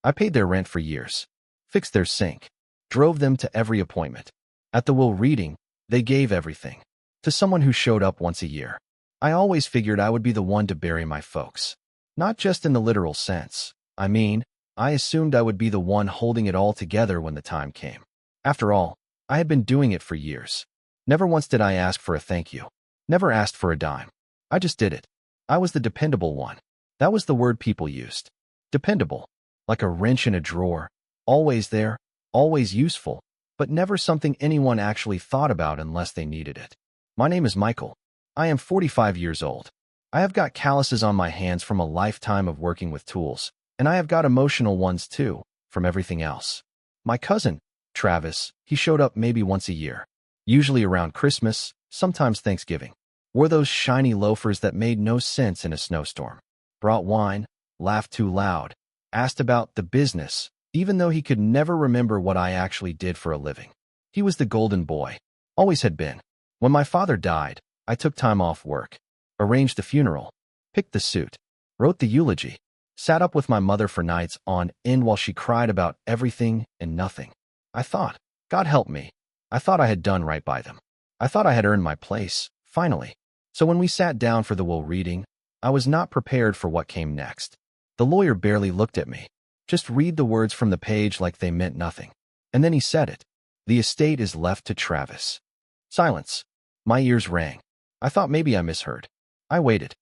I paid their rent for years, fixed their sink, drove them to every appointment. At the will reading, they gave everything to someone who showed up once a year. I always figured I would be the one to bury my folks. Not just in the literal sense. I assumed I would be the one holding it all together when the time came. After all, I had been doing it for years. Never once did I ask for a thank you. Never asked for a dime. I just did it. I was the dependable one. That was the word people used. Dependable. Like a wrench in a drawer. Always there, always useful, but never something anyone actually thought about unless they needed it. My name is Michael. I am 45 years old. I have got calluses on my hands from a lifetime of working with tools, and I have got emotional ones too, from everything else. My cousin, Travis, he showed up maybe once a year, usually around Christmas, sometimes Thanksgiving. Wore those shiny loafers that made no sense in a snowstorm. Brought wine, laughed too loud, asked about the business, even though he could never remember what I actually did for a living. He was the golden boy. Always had been. When my father died, I took time off work, arranged the funeral, picked the suit, wrote the eulogy, sat up with my mother for nights on end while she cried about everything and nothing. I thought, God help me, I thought I had done right by them. I thought I had earned my place, finally. So when we sat down for the will reading, I was not prepared for what came next. The lawyer barely looked at me. Just read the words from the page like they meant nothing. And then he said it. The estate is left to Travis. Silence. My ears rang. I thought maybe I misheard. I waited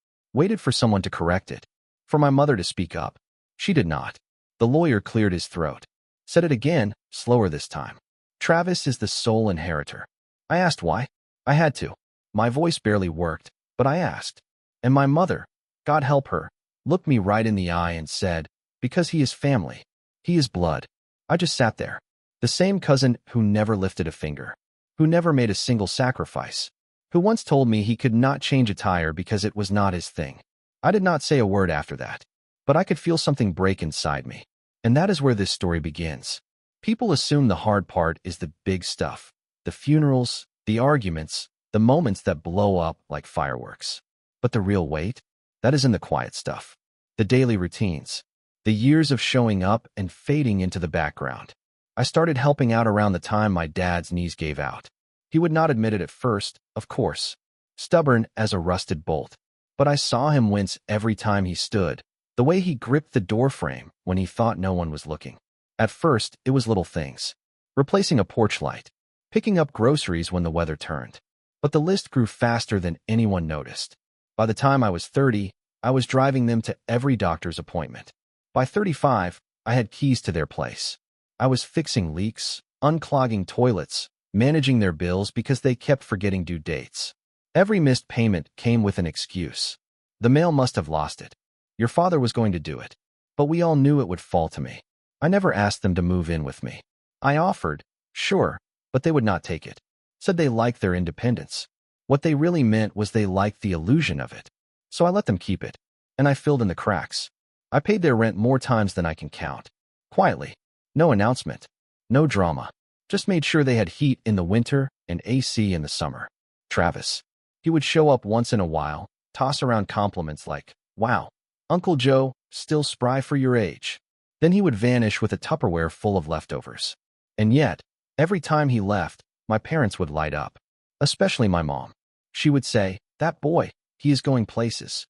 for someone to correct it, for my mother to speak up. She did not. The lawyer cleared his throat. Said it again, slower this time. Travis is the sole inheritor. I asked why. I had to. My voice barely worked, but I asked. And my mother, God help her, looked me right in the eye and said, because he is family. He is blood. I just sat there. The same cousin who never lifted a finger, who never made a single sacrifice, who once told me he could not change a tire because it was not his thing. I did not say a word after that, but I could feel something break inside me. And that is where this story begins. People assume the hard part is the big stuff, the funerals, the arguments, the moments that blow up like fireworks. But the real weight? That is in the quiet stuff. The daily routines. The years of showing up and fading into the background. I started helping out around the time my dad's knees gave out. He would not admit it at first, of course. Stubborn as a rusted bolt. But I saw him wince every time he stood, the way he gripped the doorframe when he thought no one was looking. At first, it was little things. Replacing a porch light. Picking up groceries when the weather turned. But the list grew faster than anyone noticed. By the time I was 30, I was driving them to every doctor's appointment. By 35, I had keys to their place. I was fixing leaks, unclogging toilets, managing their bills because they kept forgetting due dates. Every missed payment came with an excuse. The mail must have lost it. Your father was going to do it. But we all knew it would fall to me. I never asked them to move in with me. I offered, sure, but they would not take it. Said they liked their independence. What they really meant was they liked the illusion of it. So I let them keep it. And I filled in the cracks. I paid their rent more times than I can count. Quietly. No announcement. No drama. Just made sure they had heat in the winter and AC in the summer. Travis. He would show up once in a while, toss around compliments like, wow, Uncle Joe, still spry for your age. Then he would vanish with a Tupperware full of leftovers. And yet, every time he left, my parents would light up. Especially my mom. She would say, that boy, he is going places.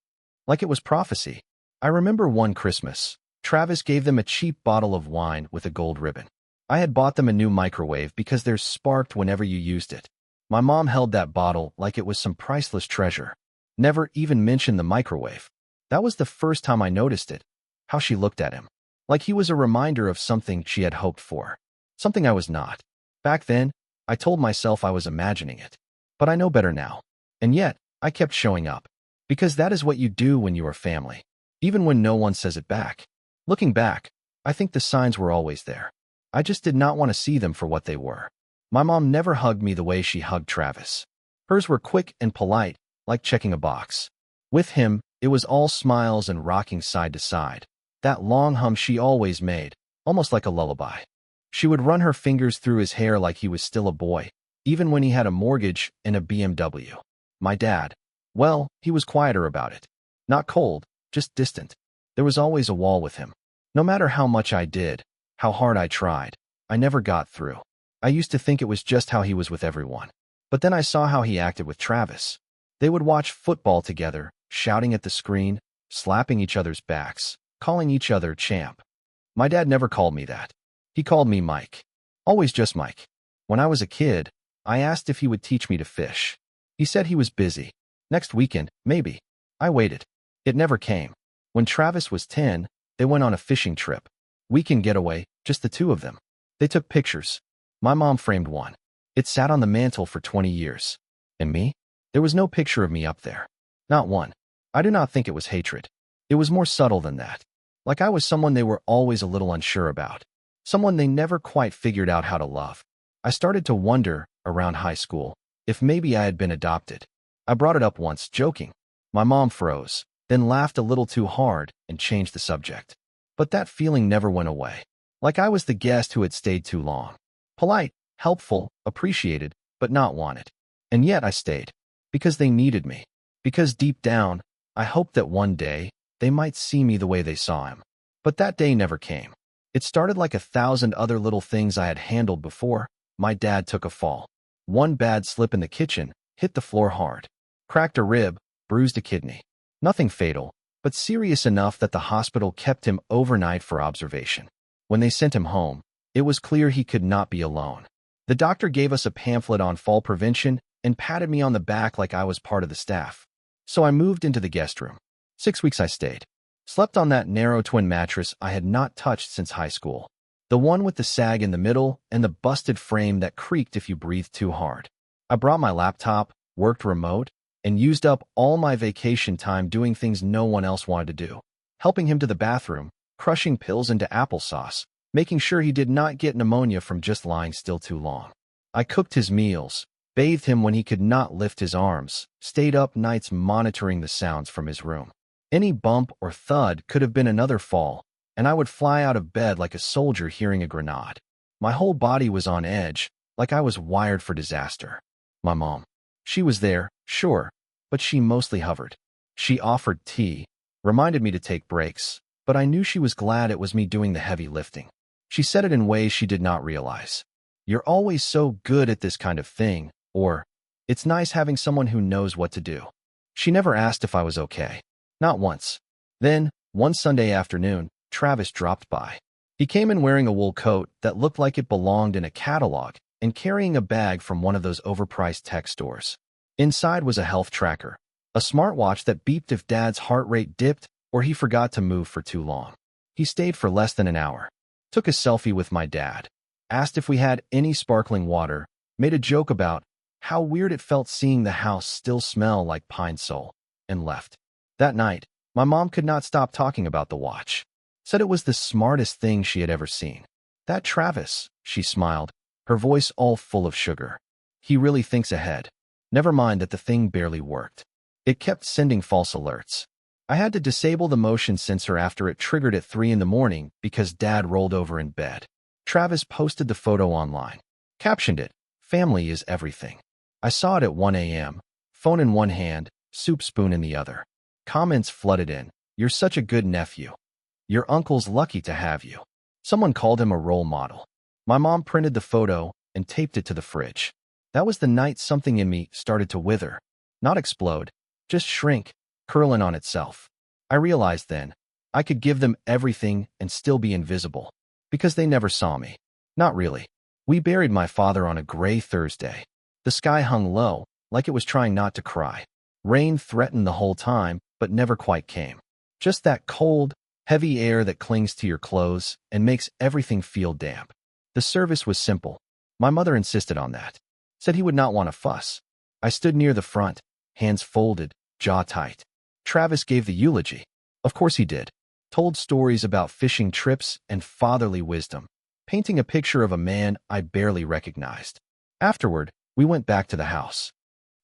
Like it was prophecy. I remember one Christmas, Travis gave them a cheap bottle of wine with a gold ribbon. I had bought them a new microwave because theirs sparked whenever you used it. My mom held that bottle like it was some priceless treasure. Never even mentioned the microwave. That was the first time I noticed it. How she looked at him. Like he was a reminder of something she had hoped for. Something I was not. Back then, I told myself I was imagining it. But I know better now. And yet, I kept showing up. Because that is what you do when you are family. Even when no one says it back. Looking back, I think the signs were always there. I just did not want to see them for what they were. My mom never hugged me the way she hugged Travis. Hers were quick and polite, like checking a box. With him, it was all smiles and rocking side to side. That long hum she always made, almost like a lullaby. She would run her fingers through his hair like he was still a boy, even when he had a mortgage and a BMW. My dad, well, he was quieter about it. Not cold, just distant. There was always a wall with him. No matter how much I did, how hard I tried, I never got through. I used to think it was just how he was with everyone. But then I saw how he acted with Travis. They would watch football together, shouting at the screen, slapping each other's backs, calling each other champ. My dad never called me that. He called me Mike. Always just Mike. When I was a kid, I asked if he would teach me to fish. He said he was busy. Next weekend, maybe. I waited. It never came. When Travis was 10, they went on a fishing trip. Weekend getaway, just the two of them. They took pictures. My mom framed one. It sat on the mantle for 20 years. And me? There was no picture of me up there. Not one. I do not think it was hatred. It was more subtle than that. Like I was someone they were always a little unsure about. Someone they never quite figured out how to love. I started to wonder, around high school, if maybe I had been adopted. I brought it up once, joking. My mom froze, then laughed a little too hard and changed the subject. But that feeling never went away. Like I was the guest who had stayed too long. Polite, helpful, appreciated, but not wanted. And yet I stayed. Because they needed me. Because deep down, I hoped that one day, they might see me the way they saw him. But that day never came. It started like 1,000 other little things I had handled before. My dad took a fall. One bad slip in the kitchen, hit the floor hard. Cracked a rib, bruised a kidney. Nothing fatal, but serious enough that the hospital kept him overnight for observation. When they sent him home, it was clear he could not be alone. The doctor gave us a pamphlet on fall prevention and patted me on the back like I was part of the staff. So I moved into the guest room. 6 weeks I stayed. Slept on that narrow twin mattress I had not touched since high school. The one with the sag in the middle and the busted frame that creaked if you breathed too hard. I brought my laptop, worked remote, and used up all my vacation time doing things no one else wanted to do. Helping him to the bathroom, crushing pills into applesauce, making sure he did not get pneumonia from just lying still too long. I cooked his meals, bathed him when he could not lift his arms, stayed up nights monitoring the sounds from his room. Any bump or thud could have been another fall, and I would fly out of bed like a soldier hearing a grenade. My whole body was on edge, like I was wired for disaster. My mom. She was there, sure, but she mostly hovered. She offered tea, reminded me to take breaks, but I knew she was glad it was me doing the heavy lifting. She said it in ways she did not realize. You're always so good at this kind of thing, or, it's nice having someone who knows what to do. She never asked if I was okay. Not once. Then, one Sunday afternoon, Travis dropped by. He came in wearing a wool coat that looked like it belonged in a catalog and carrying a bag from one of those overpriced tech stores. Inside was a health tracker, a smartwatch that beeped if Dad's heart rate dipped or he forgot to move for too long. He stayed for less than an hour. Took a selfie with my dad. Asked if we had any sparkling water. Made a joke about how weird it felt seeing the house still smell like pine sol. And left. That night, my mom could not stop talking about the watch. Said it was the smartest thing she had ever seen. That Travis, she smiled, her voice all full of sugar. He really thinks ahead. Never mind that the thing barely worked. It kept sending false alerts. I had to disable the motion sensor after it triggered at 3 in the morning because Dad rolled over in bed. Travis posted the photo online. Captioned it, "Family is everything." I saw it at 1 a.m., phone in one hand, soup spoon in the other. Comments flooded in. "You're such a good nephew. Your uncle's lucky to have you." Someone called him a role model. My mom printed the photo and taped it to the fridge. That was the night something in me started to wither. Not explode, just shrink, curl in on itself. I realized then, I could give them everything and still be invisible. Because they never saw me. Not really. We buried my father on a gray Thursday. The sky hung low, like it was trying not to cry. Rain threatened the whole time, but never quite came. Just that cold, heavy air that clings to your clothes and makes everything feel damp. The service was simple. My mother insisted on that. Said he would not want to fuss. I stood near the front, hands folded, jaw tight. Travis gave the eulogy. Of course he did. Told stories about fishing trips and fatherly wisdom, painting a picture of a man I barely recognized. Afterward, we went back to the house.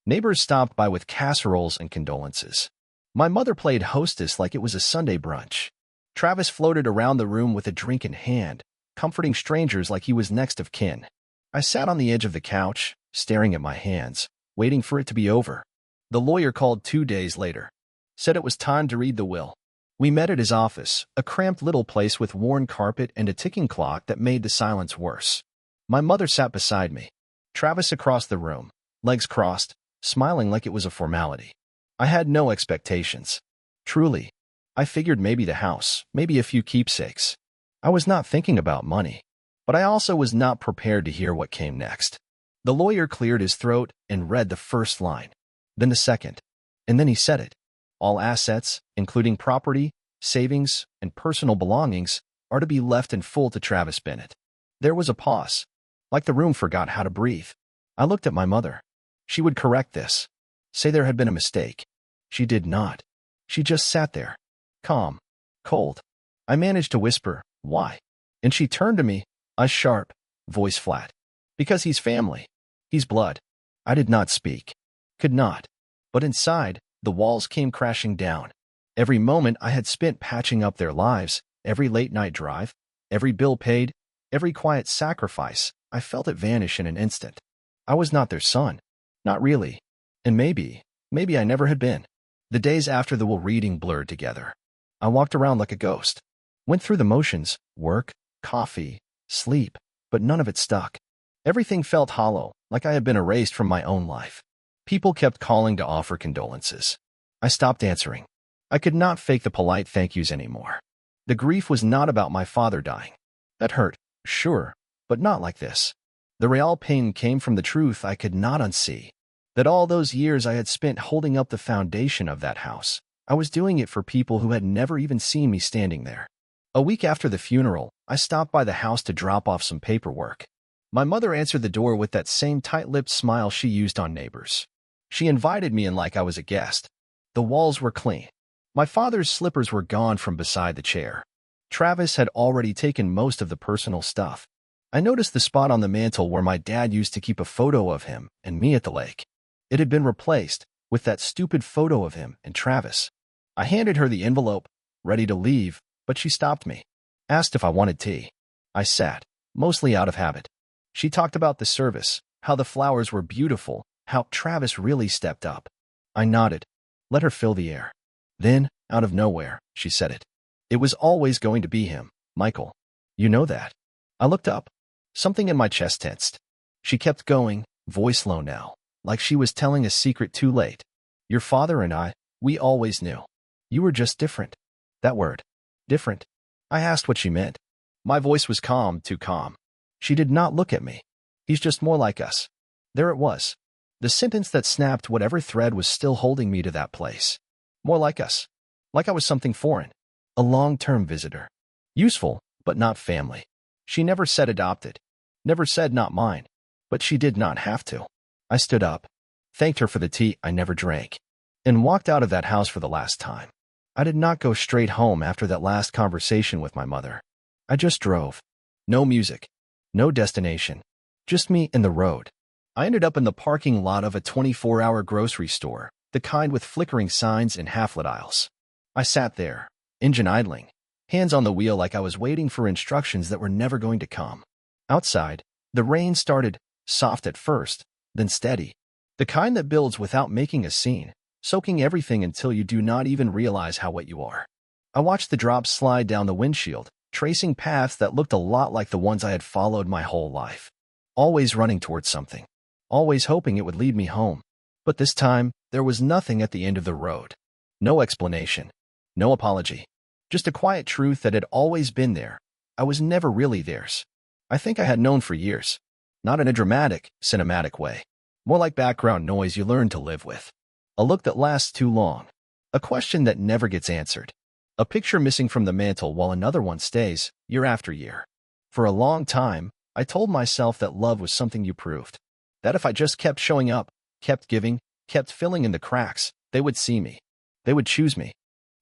Neighbors stopped by with casseroles and condolences. My mother played hostess like it was a Sunday brunch. Travis floated around the room with a drink in hand, comforting strangers like he was next of kin. I sat on the edge of the couch, staring at my hands, waiting for it to be over. The lawyer called 2 days later. Said it was time to read the will. We met at his office, a cramped little place with worn carpet and a ticking clock that made the silence worse. My mother sat beside me, Travis across the room, legs crossed, smiling like it was a formality. I had no expectations. Truly. I figured maybe the house, maybe a few keepsakes. I was not thinking about money, but I also was not prepared to hear what came next. The lawyer cleared his throat and read the first line, then the second, and then he said it. All assets, including property, savings, and personal belongings, are to be left in full to Travis Bennett. There was a pause, like the room forgot how to breathe. I looked at my mother. She would correct this, say there had been a mistake. She did not. She just sat there, calm, cold. I managed to whisper, "Why?" And she turned to me, eyes sharp, voice flat. "Because he's family. He's blood." I did not speak. Could not. But inside, the walls came crashing down. Every moment I had spent patching up their lives, every late-night drive, every bill paid, every quiet sacrifice, I felt it vanish in an instant. I was not their son. Not really. And maybe I never had been. The days after the will reading blurred together. I walked around like a ghost. Went through the motions, work, coffee, sleep, but none of it stuck. Everything felt hollow, like I had been erased from my own life. People kept calling to offer condolences. I stopped answering. I could not fake the polite thank yous anymore. The grief was not about my father dying. That hurt, sure, but not like this. The real pain came from the truth I could not unsee. That all those years I had spent holding up the foundation of that house, I was doing it for people who had never even seen me standing there. A week after the funeral, I stopped by the house to drop off some paperwork. My mother answered the door with that same tight-lipped smile she used on Neighbors. She invited me in like I was a guest. The walls were clean. My father's slippers were gone from beside the chair. Travis had already taken most of the personal stuff. I noticed the spot on the mantel where my dad used to keep a photo of him and me at the lake. It had been replaced with that stupid photo of him and Travis. I handed her the envelope, ready to leave, but she stopped me. Asked if I wanted tea. I sat, mostly out of habit. She talked about the service, how the flowers were beautiful, how Travis really stepped up. I nodded, let her fill the air. Then, out of nowhere, she said it. It was always going to be him, Michael. You know that. I looked up. Something in my chest tensed. She kept going, voice low now, like she was telling a secret too late. Your father and I, we always knew. You were just different. That word. Different. I asked what she meant. My voice was calm, too calm. She did not look at me. He's just more like us. There it was. The sentence that snapped whatever thread was still holding me to that place. More like us. Like I was something foreign. A long-term visitor. Useful, but not family. She never said adopted. Never said not mine. But she did not have to. I stood up, thanked her for the tea I never drank, and walked out of that house for the last time. I did not go straight home after that last conversation with my mother. I just drove. No music. No destination. Just me and the road. I ended up in the parking lot of a 24-hour grocery store, the kind with flickering signs and half-lit aisles. I sat there, engine idling, hands on the wheel like I was waiting for instructions that were never going to come. Outside, the rain started, soft at first, then steady. The kind that builds without making a scene, soaking everything until you do not even realize how wet you are. I watched the drops slide down the windshield, tracing paths that looked a lot like the ones I had followed my whole life. Always running towards something. Always hoping it would lead me home. But this time, there was nothing at the end of the road. No explanation. No apology. Just a quiet truth that had always been there. I was never really theirs. I think I had known for years. Not in a dramatic, cinematic way. More like background noise you learn to live with. A look that lasts too long. A question that never gets answered. A picture missing from the mantle while another one stays, year after year. For a long time, I told myself that love was something you proved. That if I just kept showing up, kept giving, kept filling in the cracks, they would see me. They would choose me.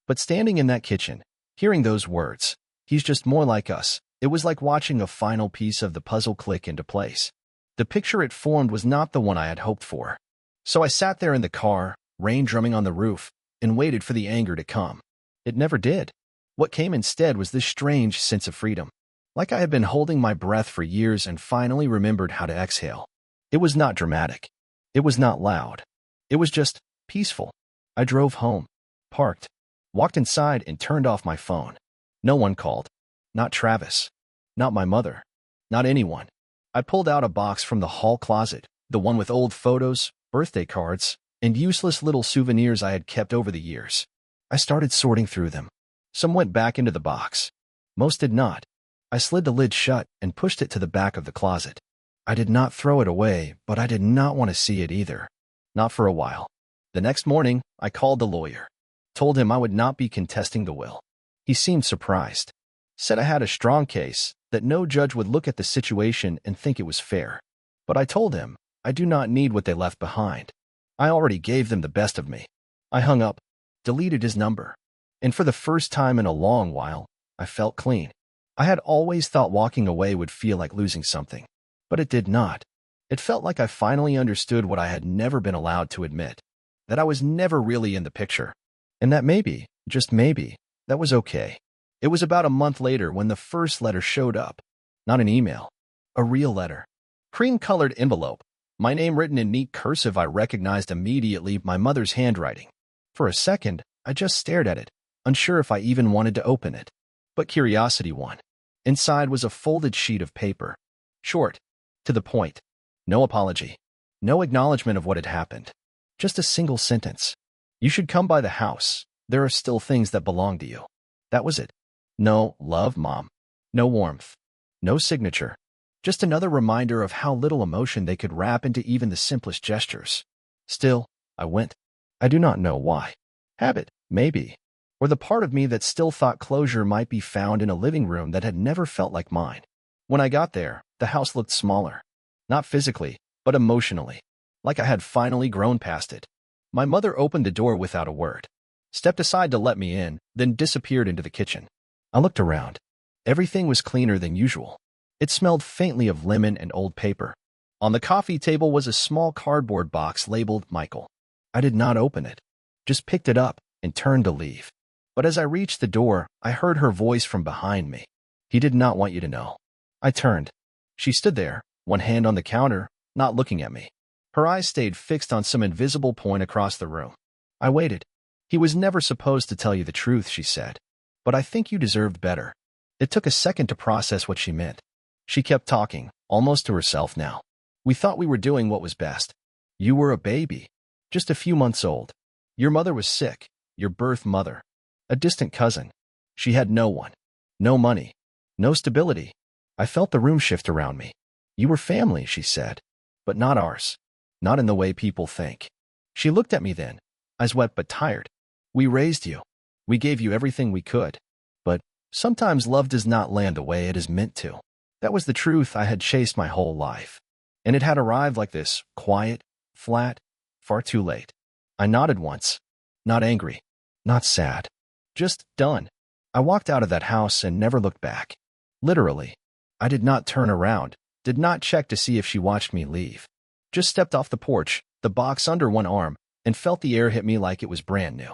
But standing in that kitchen, hearing those words, he's just more like us, it was like watching a final piece of the puzzle click into place. The picture it formed was not the one I had hoped for. So I sat there in the car, rain drumming on the roof, and waited for the anger to come. It never did. What came instead was this strange sense of freedom. Like I had been holding my breath for years and finally remembered how to exhale. It was not dramatic. It was not loud. It was just peaceful. I drove home. Parked. Walked inside and turned off my phone. No one called. Not Travis. Not my mother. Not anyone. I pulled out a box from the hall closet, the one with old photos, birthday cards, and useless little souvenirs I had kept over the years. I started sorting through them. Some went back into the box. Most did not. I slid the lid shut and pushed it to the back of the closet. I did not throw it away, but I did not want to see it either. Not for a while. The next morning, I called the lawyer. Told him I would not be contesting the will. He seemed surprised. Said I had a strong case, that no judge would look at the situation and think it was fair. But I told him, I do not need what they left behind. I already gave them the best of me. I hung up, deleted his number, and for the first time in a long while, I felt clean. I had always thought walking away would feel like losing something, but it did not. It felt like I finally understood what I had never been allowed to admit, that I was never really in the picture, and that maybe, just maybe, that was okay. It was about a month later when the first letter showed up. Not an email, a real letter. Cream-colored envelope. My name written in neat cursive. I recognized immediately my mother's handwriting. For a second, I just stared at it, unsure if I even wanted to open it. But curiosity won. Inside was a folded sheet of paper. Short. To the point. No apology. No acknowledgement of what had happened. Just a single sentence. You should come by the house. There are still things that belong to you. That was it. No love, Mom. No warmth. No signature. Just another reminder of how little emotion they could wrap into even the simplest gestures. Still, I went. I do not know why. Habit, maybe. Or the part of me that still thought closure might be found in a living room that had never felt like mine. When I got there, the house looked smaller. Not physically, but emotionally. Like I had finally grown past it. My mother opened the door without a word. Stepped aside to let me in, then disappeared into the kitchen. I looked around. Everything was cleaner than usual. It smelled faintly of lemon and old paper. On the coffee table was a small cardboard box labeled Michael. I did not open it. Just picked it up and turned to leave. But as I reached the door, I heard her voice from behind me. He did not want you to know. I turned. She stood there, one hand on the counter, not looking at me. Her eyes stayed fixed on some invisible point across the room. I waited. He was never supposed to tell you the truth, she said. But I think you deserved better. It took a second to process what she meant. She kept talking, almost to herself now. We thought we were doing what was best. You were a baby, just a few months old. Your mother was sick, your birth mother. A distant cousin. She had no one. No money. No stability. I felt the room shift around me. You were family, she said. But not ours. Not in the way people think. She looked at me then, eyes wet but tired. We raised you. We gave you everything we could. But sometimes love does not land the way it is meant to. That was the truth I had chased my whole life. And it had arrived like this, quiet, flat, far too late. I nodded once. Not angry. Not sad. Just done. I walked out of that house and never looked back. Literally. I did not turn around, did not check to see if she watched me leave. Just stepped off the porch, the box under one arm, and felt the air hit me like it was brand new.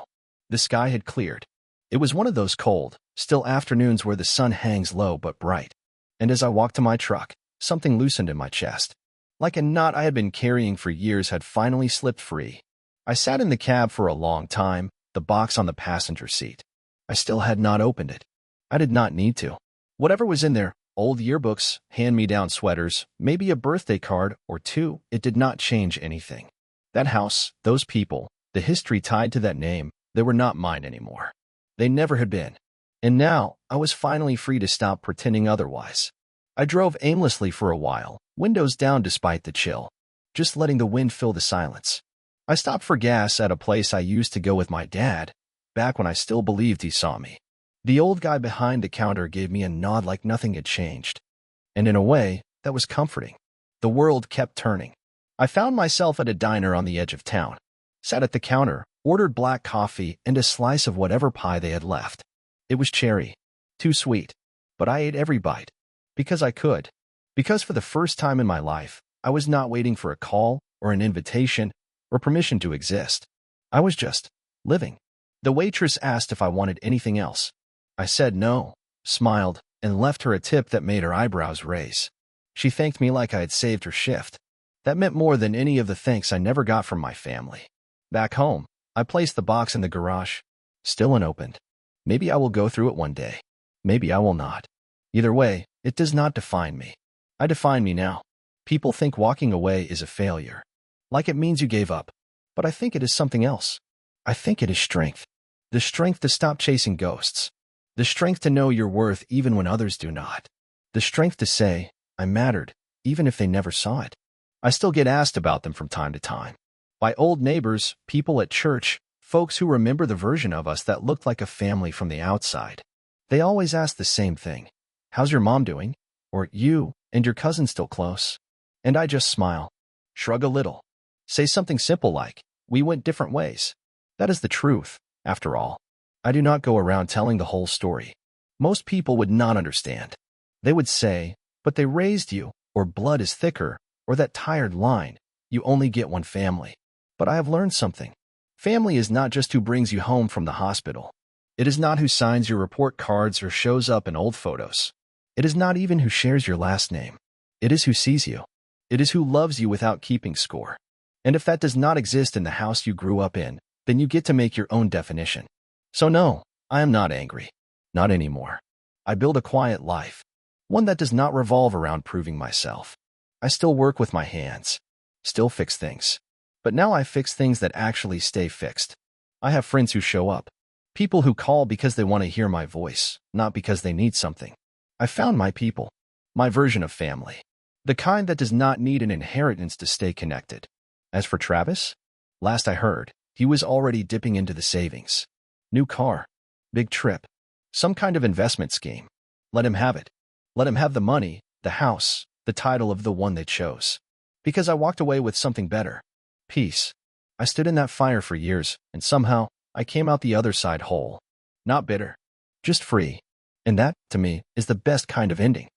The sky had cleared. It was one of those cold, still afternoons where the sun hangs low but bright. And as I walked to my truck, something loosened in my chest. Like a knot I had been carrying for years had finally slipped free. I sat in the cab for a long time, the box on the passenger seat. I still had not opened it. I did not need to. Whatever was in there, old yearbooks, hand-me-down sweaters, maybe a birthday card or two, it did not change anything. That house, those people, the history tied to that name, they were not mine anymore. They never had been. And now, I was finally free to stop pretending otherwise. I drove aimlessly for a while, windows down despite the chill, just letting the wind fill the silence. I stopped for gas at a place I used to go with my dad, back when I still believed he saw me. The old guy behind the counter gave me a nod like nothing had changed. And in a way, that was comforting. The world kept turning. I found myself at a diner on the edge of town. Sat at the counter, ordered black coffee and a slice of whatever pie they had left. It was cherry. Too sweet. But I ate every bite. Because I could. Because for the first time in my life, I was not waiting for a call or an invitation or permission to exist. I was just living. The waitress asked if I wanted anything else. I said no, smiled, and left her a tip that made her eyebrows raise. She thanked me like I had saved her shift. That meant more than any of the thanks I never got from my family. Back home, I placed the box in the garage. Still unopened. Maybe I will go through it one day. Maybe I will not. Either way, it does not define me. I define me now. People think walking away is a failure. Like it means you gave up. But I think it is something else. I think it is strength. The strength to stop chasing ghosts. The strength to know your worth even when others do not. The strength to say, I mattered, even if they never saw it. I still get asked about them from time to time. By old neighbors, people at church, folks who remember the version of us that looked like a family from the outside. They always ask the same thing. How's your mom doing? Or you and your cousin still close? And I just smile, shrug a little, say something simple like, we went different ways. That is the truth, after all. I do not go around telling the whole story. Most people would not understand. They would say, but they raised you, or blood is thicker, or that tired line, you only get one family. But I have learned something. Family is not just who brings you home from the hospital. It is not who signs your report cards or shows up in old photos. It is not even who shares your last name. It is who sees you. It is who loves you without keeping score. And if that does not exist in the house you grew up in, then you get to make your own definition. So no, I am not angry. Not anymore. I build a quiet life. One that does not revolve around proving myself. I still work with my hands. Still fix things. But now I fix things that actually stay fixed. I have friends who show up. People who call because they want to hear my voice, not because they need something. I found my people. My version of family. The kind that does not need an inheritance to stay connected. As for Travis, last I heard, he was already dipping into the savings. New car. Big trip. Some kind of investment scheme. Let him have it. Let him have the money, the house, the title of the one they chose. Because I walked away with something better. Peace. I stood in that fire for years, and somehow, I came out the other side whole. Not bitter. Just free. And that, to me, is the best kind of ending.